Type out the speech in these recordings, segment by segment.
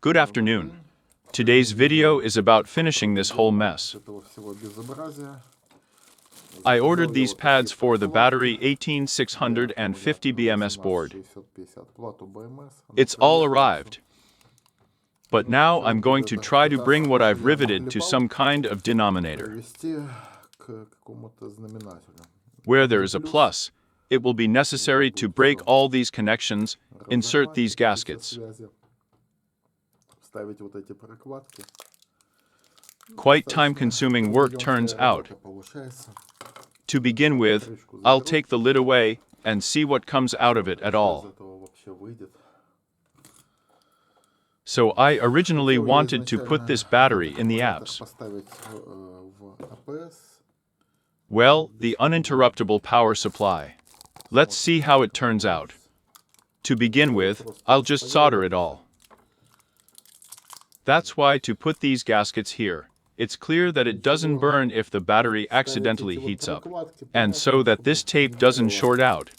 Good afternoon. Today's video is about finishing this whole mess. I ordered these pads for the battery 18650 BMS board. It's all arrived. But now I'm going to try to bring what I've riveted to some kind of denominator. Where there is a plus, it will be necessary to break all these connections, insert these gaskets. Quite time-consuming work turns out. To begin with, I'll take the lid away and see what comes out of it at all. So I originally wanted to put this battery in the apps. Well, the uninterruptible power supply. Let's see how it turns out. To begin with, I'll just solder it all. That's why to put these gaskets here, it's clear that it doesn't burn if the battery accidentally heats up, and so that this tape doesn't short out.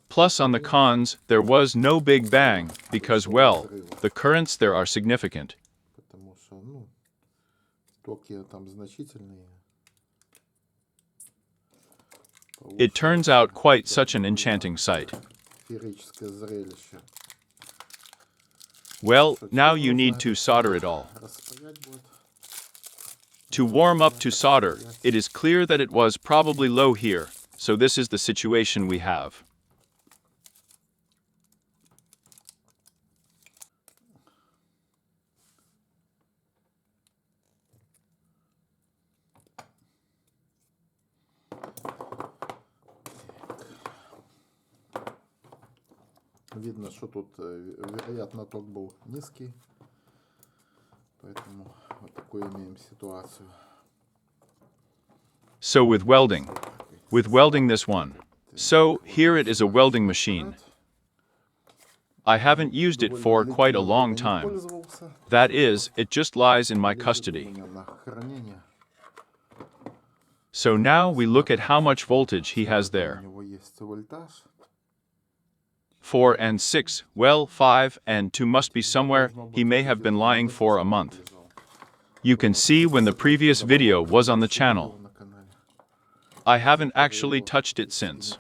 Plus on the cons, there was no big bang, because well, the currents there are significant. It turns out quite such an enchanting sight. Well, now you need to solder it all. To warm up to solder, it is clear that it was probably low here, so this is the situation we have. Видно, что тут, вероятно, ток был низкий, поэтому вот такую имеем ситуацию. So with welding this one. So here it is, a welding machine. I haven't used it for quite a long time. That is, it just lies in my custody. So now we look at how much voltage he has there. 4 and 6, well, 5 and 2 must be somewhere. He may have been lying for a month. You can see when the previous video was on the channel. I haven't actually touched it since.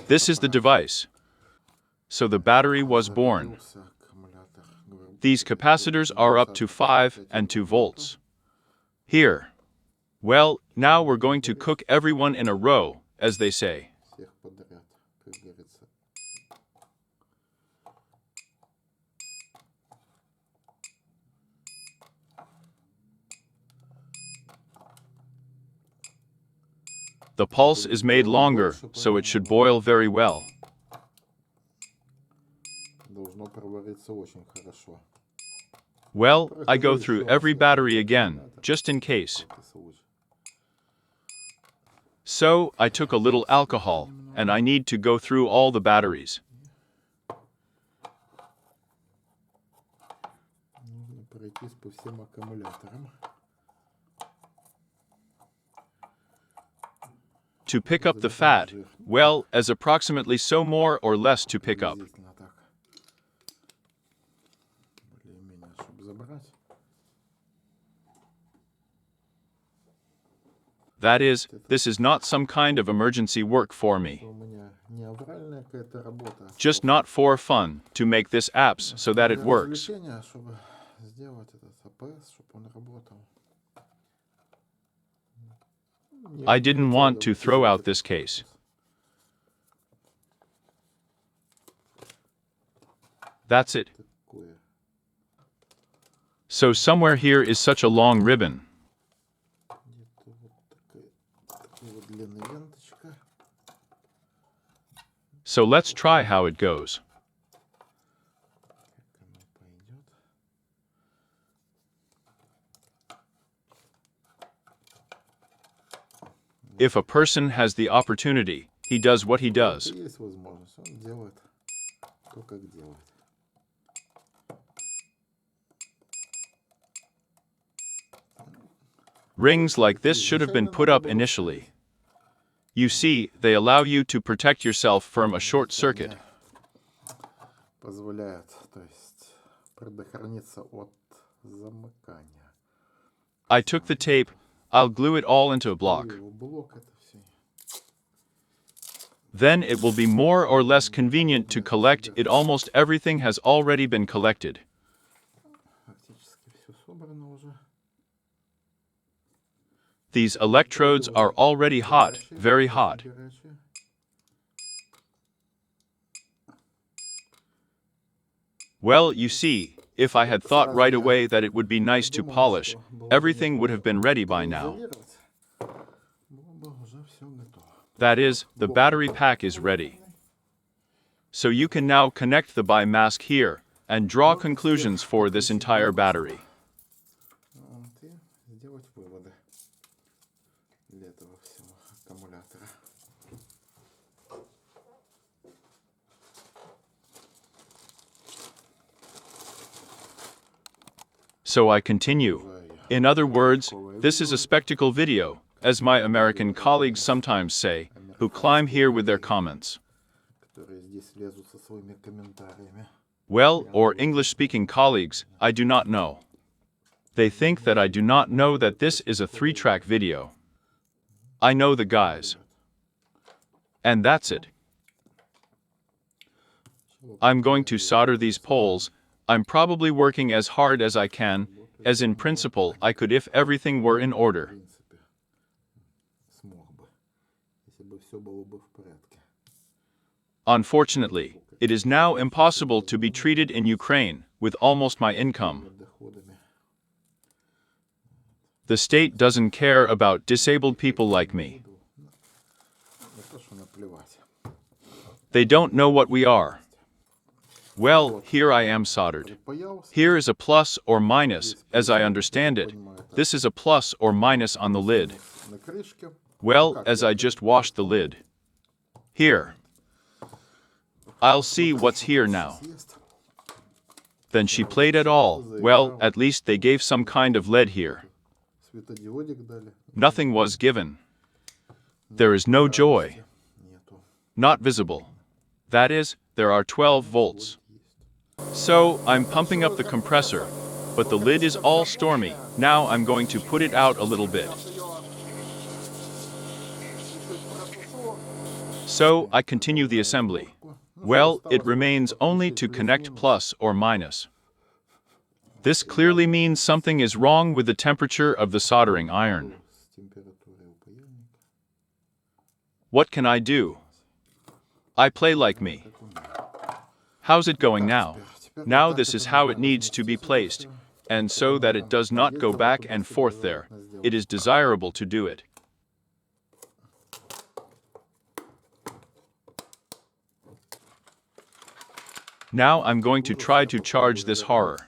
This is the device. So the battery was born. These capacitors are up to 5 and 2 volts. Here. Well, now we're going to cook everyone in a row, as they say. The pulse is made longer, so it should boil very well. Well, I go through every battery again, just in case. So, I took a little alcohol, and I need to go through all the batteries. To pick up the fat, well, as approximately so more or less to pick up. That is, this is not some kind of emergency work for me. Just not for fun, to make this apps so that it works. I didn't want to throw out this case. That's it. So somewhere here is such a long ribbon. So let's try how it goes. If a person has the opportunity, he does what he does. Rings like this should have been put up initially. You see, they allow you to protect yourself from a short circuit. Позволяет, то есть, предохраниться от замыкания. I took the tape. I'll glue it all into a block. Блок это все. Then it will be more or less convenient to collect it. Almost everything has already been collected. Фактически все собрано уже. These electrodes are already hot, very hot. Горячие. Well, you see, if I had thought right away that it would be nice to polish, everything would have been ready by now. Было бы уже все готово. That is, the battery pack is ready. So you can now connect the bi-mask here and draw conclusions for this entire battery. Вот, и сделать выводы для этого всего аккумулятора. So I continue. In other words, this is a spectacle video, as my American colleagues sometimes say, who climb here with their comments. Которые здесь лезут со своими комментариями. Well, or English-speaking colleagues, I do not know. They think that I do not know that this is a 3-track video. I know the guys. And that's it. I'm going to solder these poles. I'm probably working as hard as I can, as in principle I could if everything were in В order. принципе, смог бы, если бы все было бы в порядке. Unfortunately, it is now impossible to be treated in Ukraine with almost my income. Доходами. The state doesn't care about disabled people like me. Не то, что наплевать. They don't know what we are. Well, here I am soldered. Припаялся. Here is a plus or minus, as I understand it. This is a plus or minus on the lid. На крышке. Well, as I just washed the lid. Here. I'll see what's here now. Съест. Then she played at all. Well, at least they gave some kind of lead here. Светодиодик дали. Nothing was given. There is no joy. Нету. Not visible. That is, there are 12 volts. So, I'm pumping up the compressor, but the lid is all stormy. Now I'm going to put it out a little bit. So, I continue the assembly. Well, it remains only to connect plus or minus. This clearly means something is wrong with the temperature of the soldering iron. С температурой у паяльника. What can I do? I play like me. How's it going now? Now this is how it needs to be placed, and so that it does not go back and forth there, it is desirable to do it. Now I'm going to try to charge this horror.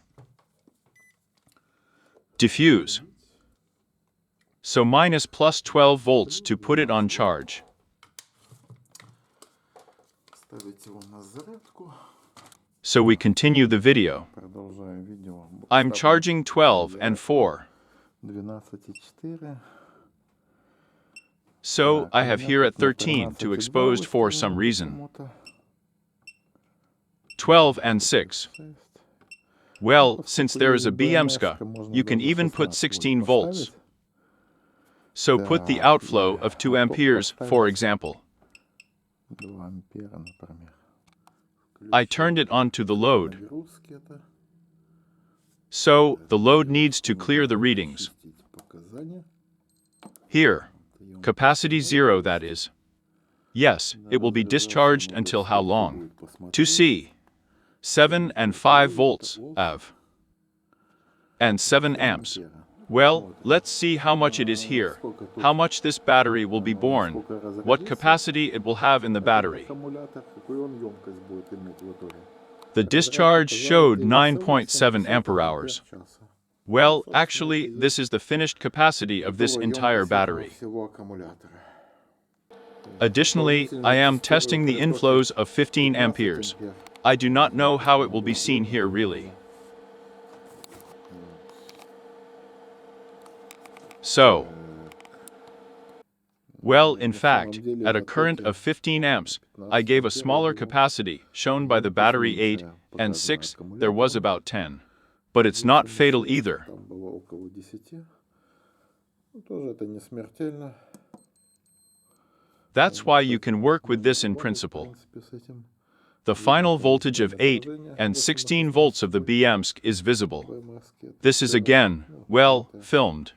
Diffuse. So minus plus 12 volts to put it on charge. Ставить его на зарядку. So we continue the video. Продолжаю видео. I'm charging 12 and 4. 12,4. So I have here at 13 to exposed for some reason. 12 and 6. Well, since there is a BMSCA, you can even put 16 volts. So put the outflow of 2 amperes, for example. 2 ампера, например. I turned it onto the load. Нагрузки это. So the load needs to clear the readings. Чистить показания. Here. Capacity 0, that is. Yes, it will be discharged until how long? To see. 7 and 5 volts, AV. And 7 amps. Well, let's see how much it is here. How much this battery will be borne. What capacity it will have in the battery. Аккумулятор, какую он емкость будет иметь в итоге. The discharge showed 9.7 ampere-hours. Well, actually, this is the finished capacity of this entire battery. Всего аккумулятора. Additionally, I am testing the inflows of 15 amperes. I do not know how it will be seen here really. So, Well, in fact, at a current of 15 amps, I gave a smaller capacity, shown by the battery 8 and 6, there was about 10. But it's not fatal either. Там было около 10. Ну, тоже это не смертельно. That's why you can work with this in В principle. принципе, с этим The final voltage of 8 and 16 volts of the BMSC is visible. БМС-ки. This is again, well, filmed.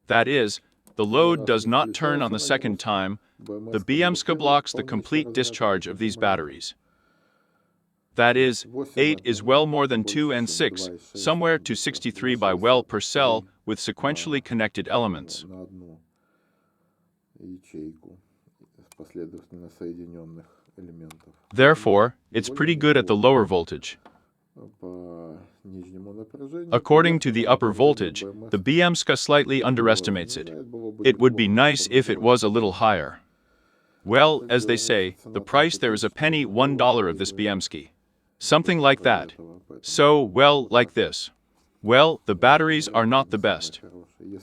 That is, the load does not turn on the second time. The BMSC blocks the complete discharge of these batteries. That is, 8 is well more than 2 and 6, somewhere to 63 by well per cell with sequentially connected elements. На одну ячейку из последовательно соединенных элементов. Therefore, it's pretty good at the lower voltage. По нижнему напряжению. According to the upper voltage, the BMSC slightly underestimates it. It would be nice if it was a little higher. Well, as they say, the price there is a penny $1 of this BMSC. Something like that. So, well, like this. Well, the batteries are not the best.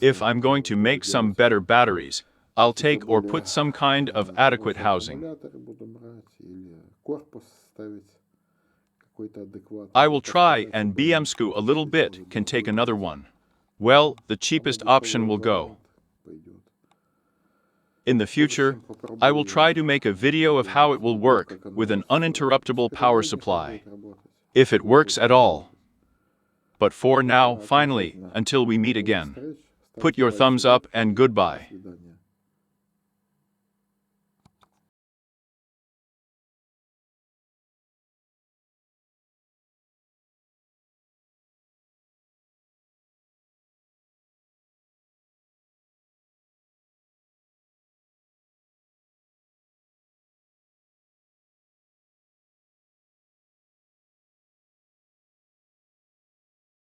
If I'm going to make some better batteries, I'll take or put some kind of adequate housing. Аккумуляторы буду брать или корпус ставить какой-то адекватный. I will try and BMSC a little bit can take another one. Well, the cheapest option will go. Пойдет. In the future, I will try to make a video of how it will work with an uninterruptible power supply, if it works at all. But for now, finally, until we meet again, put your thumbs up and goodbye. До свидания.